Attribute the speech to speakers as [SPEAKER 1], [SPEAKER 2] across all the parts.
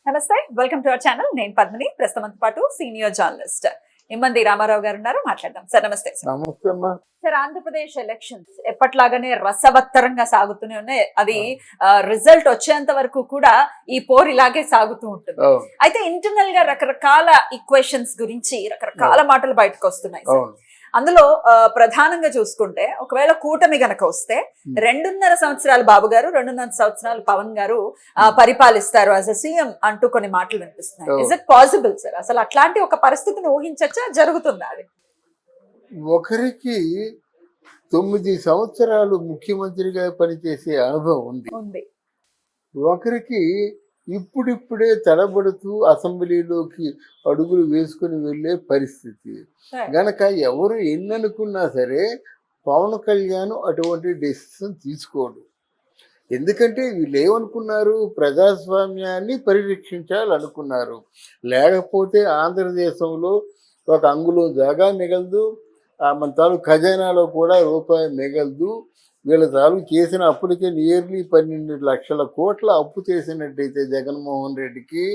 [SPEAKER 1] నమస్తే, welcome to our channel. నేను పద్మిని. ప్రస్తుతం పాటు సీనియర్ జర్నలిస్ట్ ఇమ్మంది రామారావు గారు ఉన్నారు. మాట్లాడదాం సార్. నమస్తే
[SPEAKER 2] నమస్తే అమ్మా.
[SPEAKER 1] సార్, ఆంధ్రప్రదేశ్ ఎలక్షన్స్ ఎప్పట్లాగానే రసవత్తరంగా సాగుతూనే ఉన్నాయి. అది రిజల్ట్ వచ్చేంత వరకు కూడా ఈ పోర్ ఇలాగే సాగుతూ ఉంటుంది. అయితే ఇంటర్నల్ గా రకరకాల ఈక్వేషన్స్ గురించి రకరకాల మాటలు బయటకు వస్తున్నాయి. అందులో ప్రధానంగా చూసుకుంటే ఒకవేళ కూటమి గనక వస్తే 2.5 సంవత్సరాలు బాబు గారు, 2.5 సంవత్సరాలు పవన్ గారు పరిపాలిస్తారు యాజ్ అ సీఎం అంటూ కొన్ని మాటలు వినిపిస్తున్నాయి. Is it possible sir? అసలు అట్లాంటి ఒక పరిస్థితిని ఊహించచ్చా? జరుగుతుందా అది?
[SPEAKER 2] ఒకరికి 9 సంవత్సరాలు ముఖ్యమంత్రిగా పనిచేసే అనుభవం ఉంది. ఒకరికి ఇప్పుడిప్పుడే తడబడుతూ అసెంబ్లీలోకి అడుగులు వేసుకుని వెళ్ళే పరిస్థితి గనక ఎవరు ఎన్ననుకున్నా సరే పవన్ కళ్యాణ్ అటువంటి డెసిషన్ తీసుకోడు. ఎందుకంటే వీళ్ళు ఏమనుకున్నారు, ప్రజాస్వామ్యాన్ని పరిరక్షించాలనుకున్నారు. లేకపోతే ఆంధ్రదేశంలో ఒక అంగుళం జాగా మిగలదు, మన తాలూకు ఖజానాలో కూడా రూపాయి మిగలదు. వీళ్ళ తాలూకు చేసిన అప్పులకే నియర్లీ 12 లక్షల కోట్ల అప్పు చేసినట్టయితే జగన్మోహన్ రెడ్డికి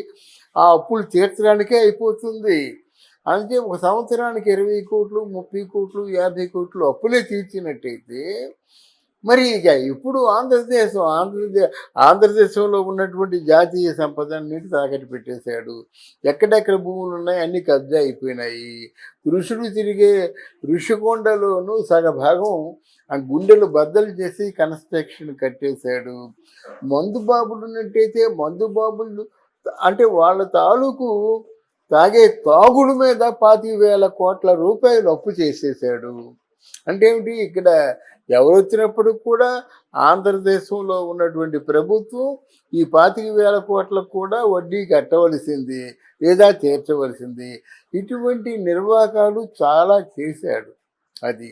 [SPEAKER 2] ఆ అప్పులు తీర్చడానికే అయిపోతుంది. అందుకే ఒక సంవత్సరానికి 20 కోట్లు, 30 కోట్లు, 50 కోట్లు అప్పులే తీర్చినట్టయితే మరి ఇక ఇప్పుడు ఆంధ్రదేశంలో ఉన్నటువంటి జాతీయ సంపదన్నిటి తాకట్టు పెట్టేశాడు. ఎక్కడెక్కడ భూములు ఉన్నాయి అన్నీ కబ్జా అయిపోయినాయి. ఋషులు తిరిగే ఋషికొండలోనూ సగభాగం ఆ గుండెలు బద్దలు చేసి కన్స్ట్రక్షన్ కట్టేశాడు. మందుబాబులు ఉన్నట్టయితే మందుబాబులు అంటే వాళ్ళ తాలూకు తాగే తాగుడు మీద 25,000 కోట్ల రూపాయలు అప్పు చేసేసాడు. అంటే ఏమిటి, ఇక్కడ ఎవరు వచ్చినప్పుడు కూడా ఆంధ్రదేశంలో ఉన్నటువంటి ప్రభుత్వం ఈ 25,000 కోట్లకు కూడా వడ్డీ కట్టవలసింది లేదా తీర్చవలసింది. ఇటువంటి నిర్వాకాలు చాలా చేశాడు. అది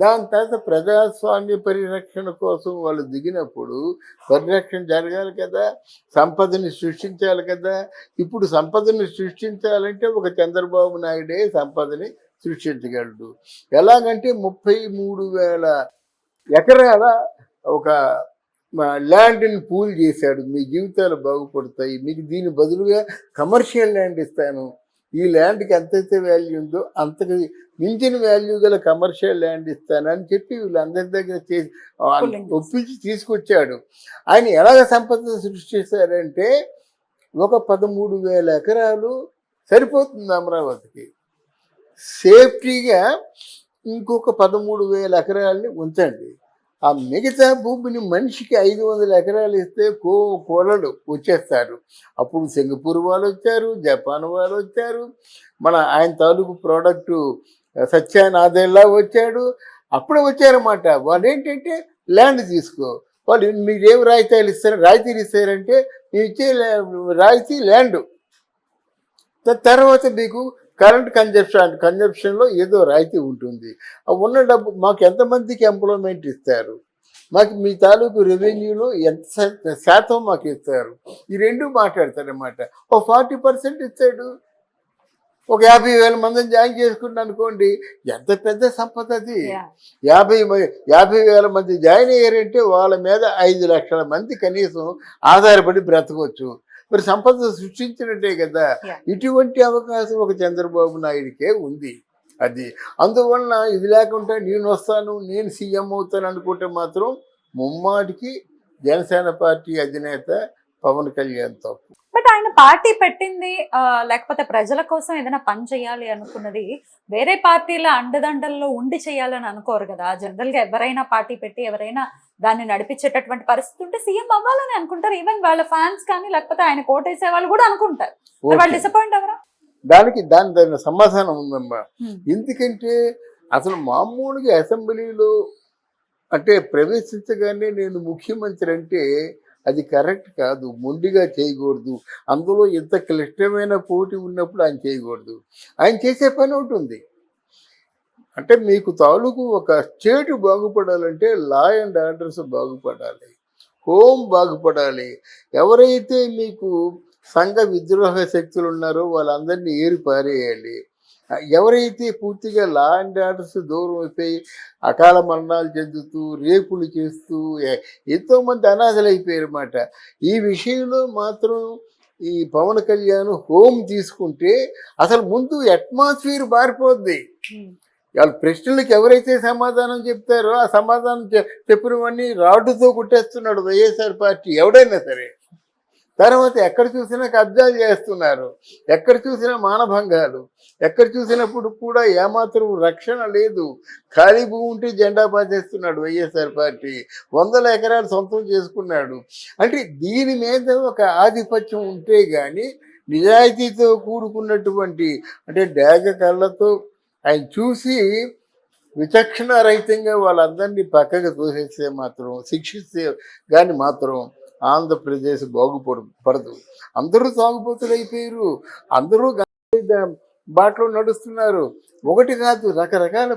[SPEAKER 2] దాని తర్వాత ప్రజాస్వామ్య పరిరక్షణ కోసం వాళ్ళు దిగినప్పుడు పరిరక్షణ జరగాలి కదా, సంపదని సృష్టించాలి కదా. ఇప్పుడు సంపదని సృష్టించాలంటే ఒక చంద్రబాబు నాయుడే సంపదని సృష్టించగలడు. ఎలాగంటే 33,000 ఎకరాల ఒక ల్యాండ్ని పూల్ చేశాడు. మీ జీవితాలు బాగుపడతాయి, మీకు దీని బదులుగా కమర్షియల్ ల్యాండ్ ఇస్తాను, ఈ ల్యాండ్కి ఎంతైతే వాల్యూ ఉందో అంతకు మించిన వాల్యూ గల కమర్షియల్ ల్యాండ్ ఇస్తానని చెప్పి వీళ్ళందరి దగ్గర చేసి ఒప్పించి తీసుకొచ్చాడు. ఆయన ఎలాగ సంపద సృష్టిస్తారంటే ఒక 13,000 ఎకరాలు సరిపోతుంది అమరావతికి. సేఫ్టీగా ఇంకొక 13,000 ఎకరాలని ఉంచండి. ఆ మిగతా భూమిని మనిషికి 500 ఎకరాలు ఇస్తే కోలలు వచ్చేస్తారు. అప్పుడు సింగపూర్ వాళ్ళు వచ్చారు, జపాన్ వాళ్ళు వచ్చారు, మన ఆయన తాలూకు ప్రోడక్టు సత్యానాథేలా వచ్చాడు. అప్పుడే వచ్చారన్నమాట. వాళ్ళు ఏంటంటే ల్యాండ్ తీసుకో, వాళ్ళు మీరేం రాయితీలు ఇస్తారంటే మీరు ఇచ్చే రాయితీ ల్యాండ్. తర్వాత మీకు కరెంట్ కన్జంప్షన్లో ఏదో రాయితీ ఉంటుంది. ఉన్న డబ్బు మాకు ఎంతమందికి ఎంప్లాయ్మెంట్ ఇస్తారు, మాకు మీ తాలూకు రెవెన్యూలో ఎంత శాతం మాకు ఇస్తారు, ఈ రెండు మాట్లాడతారన్నమాట. ఓ 40% ఇస్తాడు. ఒక 50,000 మందిని జాయిన్ చేసుకుంటాను అనుకోండి, ఎంత పెద్ద సంపద అది. 50,000 మంది జాయిన్ అయ్యారంటే వాళ్ళ మీద 5 లక్షల మంది కనీసం ఆధారపడి బ్రతకొచ్చు. మరి సంపద సృష్టించినట్టే కదా. ఇటువంటి అవకాశం ఒక చంద్రబాబు నాయుడికే ఉంది. అది అందువలన ఇది లేకుండా నేను వస్తాను, నేను సీఎం అవుతాను అనుకుంటే మాత్రం ముమ్మాటికి జనసేన పార్టీ అధినేత పవన్ కళ్యాణ్ తప్పు.
[SPEAKER 1] బట్ ఆయన పార్టీ పెట్టింది లేకపోతే ప్రజల కోసం ఏదైనా పని చేయాలి అనుకున్నది వేరే పార్టీల అండదండల్లో ఉండి చేయాలని అనుకోరు కదా. జనరల్ గా ఎవరైనా పార్టీ పెట్టి ఎవరైనా దాన్ని నడిపించేటటువంటి పరిస్థితి ఉంటే సీఎం అవ్వాలని అనుకుంటారు. ఈవెన్ వాళ్ళ ఫ్యాన్స్ కానీ లేకపోతే ఆయన కోటేసే వాళ్ళు కూడా అనుకుంటారు. వాళ్ళు డిసప్పాయింట్ అవ్వరా?
[SPEAKER 2] దాని సమాధానం ఉందమ్మా. ఎందుకంటే అసలు మామూలుగా అసెంబ్లీలో అంటే ప్రవేశించగానే నేను ముఖ్యమంత్రి అంటే అది కరెక్ట్ కాదు, మొండిగా చేయకూడదు. అందులో ఇంత క్లిష్టమైన పోటీ ఉన్నప్పుడు ఆయన చేయకూడదు. ఆయన చేసే పని ఉంటుంది. అంటే మీకు తాలూకు ఒక స్టేట్ బాగుపడాలంటే లా అండ్ ఆర్డర్స్ బాగుపడాలి, హోమ్ బాగుపడాలి. ఎవరైతే మీకు సంఘ విద్రోహ శక్తులు ఉన్నారో వాళ్ళందరినీ ఏరి పారేయాలి. ఎవరైతే పూర్తిగా లా అండ్ ఆర్డర్స్ దూరం అయిపోయి అకాల మరణాలు చెందుతూ రేపులు చేస్తూ ఎంతోమంది అనాథలు అయిపోయారు అన్నమాట. ఈ విషయంలో మాత్రం ఈ పవన్ కళ్యాణ్ హోమ్ తీసుకుంటే అసలు ముందు అట్మాస్ఫియర్ మారిపోద్ది. వాళ్ళ ప్రశ్నలకు ఎవరైతే సమాధానం చెప్తారో ఆ సమాధానం చెప్పినవన్నీ రాడ్డుతో కుట్టేస్తున్నాడు వైఎస్ఆర్ పార్టీ ఎవడైనా సరే. తర్వాత ఎక్కడ చూసినా కబ్జాలు చేస్తున్నారు, ఎక్కడ చూసినా మానభంగాలు, ఎక్కడ చూసినప్పుడు కూడా ఏమాత్రం రక్షణ లేదు. ఖాళీ భూమి ఉంటే జెండా పాతేస్తున్నాడు వైఎస్ఆర్ పార్టీ, 100 ఎకరాలు సొంతం చేసుకున్నాడు. అంటే దీని మీద ఒక ఆధిపత్యం ఉంటే కానీ నిజాయితీతో కూడుకున్నటువంటి అంటే డాగ కళ్ళతో ఆయన చూసి విచక్షణ రహితంగా వాళ్ళందరినీ పక్కకు తోసేస్తే మాత్రం, శిక్షిస్తే కానీ మాత్రం ఆంధ్రప్రదేశ్ బాగుపడదు. అందరూ తాగుబోతులు అయిపోయారు, అందరూ బాటలో నడుస్తున్నారు. ఒకటి కాదు, రకరకాల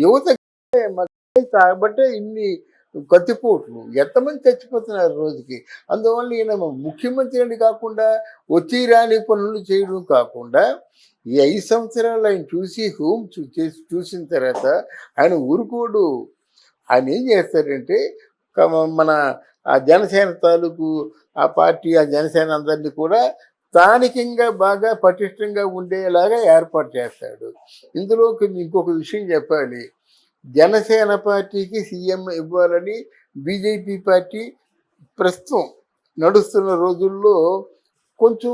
[SPEAKER 2] యువత తాగబట్టే ఇన్ని కత్తిపోట్లు, ఎంతమంది చచ్చిపోతున్నారు రోజుకి. అందువల్ల ఈయన ముఖ్యమంత్రి అని కాకుండా వచ్చి రాని పనులు చేయడం కాకుండా ఈ 5 సంవత్సరాలు ఆయన చూసి హోమ్ చూసిన తర్వాత ఆయన ఊరుకోడు. ఆయన ఏం చేస్తారంటే మన ఆ జనసేన తాలూకు ఆ పార్టీ, ఆ జనసేన అందరినీ కూడా స్థానికంగా బాగా పటిష్టంగా ఉండేలాగా ఏర్పాటు చేస్తాడు. ఇందులో ఇంకొక విషయం చెప్పాలి. జనసేన పార్టీకి సీఎం ఇవ్వాలని బీజేపీ పార్టీ ప్రస్తుతం నడుస్తున్న రోజుల్లో కొంచెం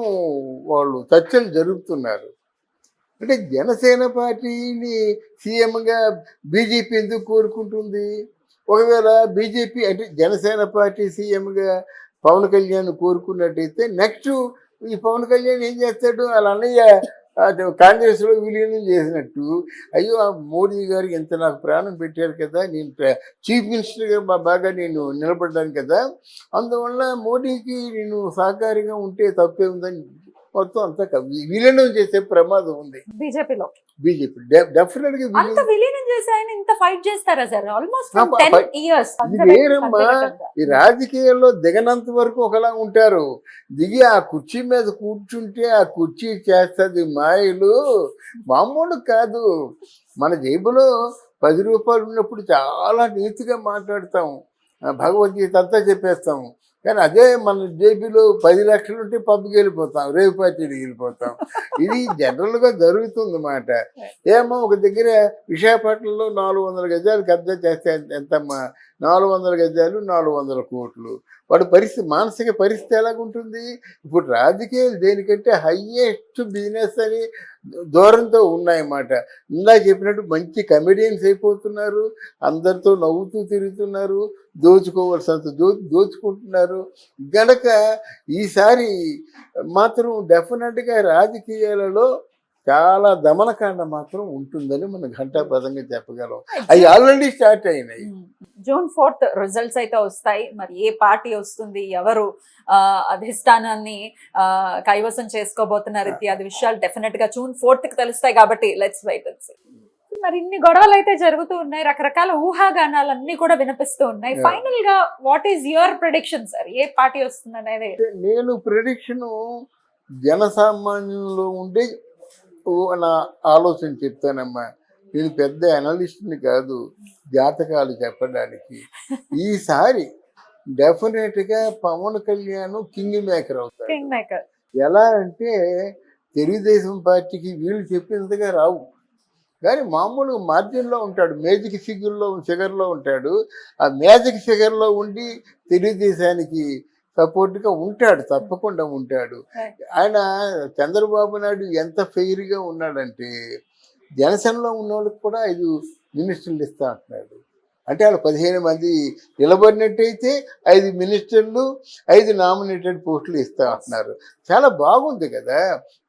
[SPEAKER 2] వాళ్ళు చర్చలు జరుపుతున్నారు. అంటే జనసేన పార్టీని సీఎంగా బీజేపీ ఎందుకు కోరుకుంటుంది? ఒకవేళ బీజేపీ అంటే జనసేన పార్టీ సీఎంగా పవన్ కళ్యాణ్ కోరుకున్నట్టయితే నెక్స్ట్ ఈ పవన్ కళ్యాణ్ ఏం చేస్తాడు? వాళ్ళ అన్నయ్య కాంగ్రెస్లో విలీనం చేసినట్టు, అయ్యో ఆ మోడీ గారు ఎంత నాకు ప్రాణం పెట్టారు కదా, నేను చీఫ్ మినిస్టర్గా బాగా నేను నిలబడ్డాను కదా, అందువల్ల మోడీకి నేను సహకారిగా ఉంటే తప్పే ఉందని మొత్తం అంతా విలీనం చేసే ప్రమాదం ఉంది
[SPEAKER 1] బీజేపీలో.
[SPEAKER 2] బీజేపీ డెఫినెట్ గా
[SPEAKER 1] అంత విలీనం చేసి ఆయన ఇంత ఫైట్ చేస్తారా సార్? Almost 10 years.
[SPEAKER 2] ఇది వేరమ్మా. ఈ రాజకీయాల్లో దిగనంత వరకు ఒకలా ఉంటారు, దిగి ఆ కుర్చీ మీద కూర్చుంటే ఆ కుర్చీ చేస్తుంది మాయలు మామూలు కాదు. మన జేబులో 10 రూపాయలు ఉన్నప్పుడు చాలా నీతిగా మాట్లాడతాం, భగవద్గీత అంతా చెప్పేస్తాము. కానీ అదే మన జేబీలో 10 లక్షలు ఉంటే పబ్కి వెళ్ళిపోతాం, రేవు పార్టీకి వెళ్ళిపోతాం. ఇది జనరల్గా జరుగుతుంది అన్నమాట. ఏమో ఒక దగ్గర విశాఖపట్నంలో 400 గజాలు కబ్జా చేస్తే ఎంతమ్మా? 400 గజాలు 400 కోట్లు. వాడి పరిస్థితి, మానసిక పరిస్థితి ఎలాగుంటుంది? ఇప్పుడు రాజకీయాలు దేనికంటే హయ్యెస్ట్ బిజినెస్ అని దూరంతో ఉన్నాయన్నమాట. ఇందాక చెప్పినట్టు మంచి కమెడియన్స్ అయిపోతున్నారు, అందరితో నవ్వుతూ తిరుగుతున్నారు, దోచుకోవాల్సినంత దోచుకుంటున్నారు. గనక ఈసారి మాత్రం డెఫినెట్గా రాజకీయాలలో చాలా దమనకాండ మాత్రం ఉంటుందని మనం ఘంటాపదంగా చెప్పగలం. అవి ఆల్రెడీ స్టార్ట్ అయినాయి.
[SPEAKER 1] June 4th రిజల్ట్స్ అయితే వస్తాయి. మరి ఏ పార్టీ వస్తుంది, ఎవరు అధిష్టానాన్ని కైవసం చేసుకోబోతున్నారు ఇత్యాది విషయాలు డెఫినెట్ గా June 4th కి తెలుస్తాయి. కాబట్టి లెట్స్ వెయిట్ అండ్ సీ. మరి ఇన్ని గొడవలు అయితే జరుగుతూ ఉన్నాయి, రకరకాల ఊహాగానాలన్నీ కూడా వినిపిస్తూ ఉన్నాయి. ఫైనల్ గా what is your prediction sir? A party వస్తుంది అనేది?
[SPEAKER 2] నేను ప్రిడిక్షన్ జనసామాన్యంలో ఉండే నా ఆలోచన చెప్తానమ్మా. నేను పెద్ద అనలిస్ట్ని కాదు జాతకాలు చెప్పడానికి. ఈసారి డెఫినెట్గా పవన్ కళ్యాణ్ కింగ్ మేకర్ అవుతాడు.
[SPEAKER 1] కింగ్ మేకర్
[SPEAKER 2] ఎలా అంటే తెలుగుదేశం పార్టీకి వీళ్ళు చెప్పినంతగా రావు, కానీ మామూలుగా మార్జిన్లో ఉంటాడు, మేజిక్ ఫిగర్లో ఉంటాడు. ఆ మేజిక్ ఫిగర్లో ఉండి తెలుగుదేశానికి సపోర్ట్గా ఉంటాడు, తప్పకుండా ఉంటాడు. ఆయన చంద్రబాబు నాయుడు ఎంత ఫెయిర్గా ఉన్నాడంటే జనసేనలో ఉన్న వాళ్ళకి కూడా 5 మినిస్టర్లు ఇస్తా అంటున్నాడు. అంటే వాళ్ళు 15 మంది నిలబడినట్టయితే 5 మినిస్టర్లు 5 నామినేటెడ్ పోస్టులు ఇస్తా అంటున్నారు. చాలా బాగుంది కదా.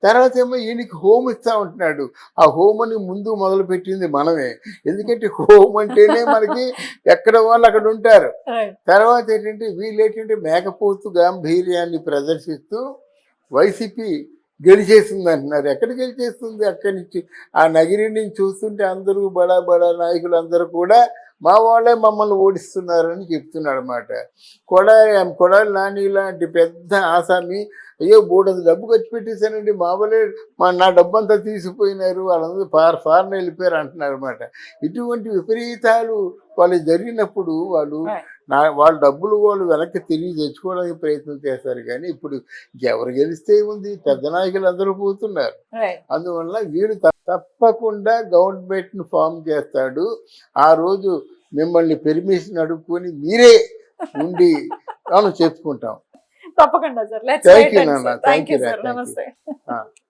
[SPEAKER 2] తర్వాత ఏమో ఈయనకి హోమ్ ఇస్తా ఉంటున్నాడు. ఆ హోమ్ అని ముందు మొదలుపెట్టింది మనమే, ఎందుకంటే హోమ్ అంటేనే మనకి ఎక్కడ వాళ్ళు అక్కడ ఉంటారు. తర్వాత ఏంటంటే వీళ్ళు ఏంటంటే మేకపోతు గాంభీర్యాన్ని ప్రదర్శిస్తూ వైసీపీ గెలిచేస్తుంది అంటున్నారు. ఎక్కడ గెలిచేస్తుంది? అక్కడి నుంచి ఆ నగిరి నుంచి చూస్తుంటే అందరూ బడా నాయకులు అందరూ కూడా మా వాళ్ళే మమ్మల్ని ఓడిస్తున్నారని చెప్తున్నాడు అన్నమాట. కొడాలి నాని లాంటి పెద్ద ఆసామి, అయ్యో బోర్డు డబ్బు ఖర్చు పెట్టేశానండి, మా వాళ్ళే నా డబ్బు అంతా తీసిపోయినారు, వాళ్ళందరూ ఫారెన్ వెళ్ళిపోయారు అంటున్నారు అన్నమాట. ఇటువంటి విపరీతాలు వాళ్ళు జరిగినప్పుడు వాళ్ళు వాళ్ళ డబ్బులు వాళ్ళు వెనక్కి తిరిగి తెచ్చుకోవడానికి ప్రయత్నం చేస్తారు. కానీ ఇప్పుడు ఎవరు గెలిస్తే ఉంది, పెద్ద నాయకులు అందరూ పోతున్నారు. అందువల్ల వీడు తప్పకుండా గవర్నమెంట్ను ఫామ్ చేస్తాడు. ఆ రోజు మిమ్మల్ని పెర్మిషన్ అడుక్కొని మీరే ఉండి మనం చెప్పుకుంటాం.
[SPEAKER 1] తప్పకుండా సార్.
[SPEAKER 2] థ్యాంక్ యూ నాన్న,
[SPEAKER 1] thank you sir.
[SPEAKER 2] Thank you.
[SPEAKER 1] నమస్తే.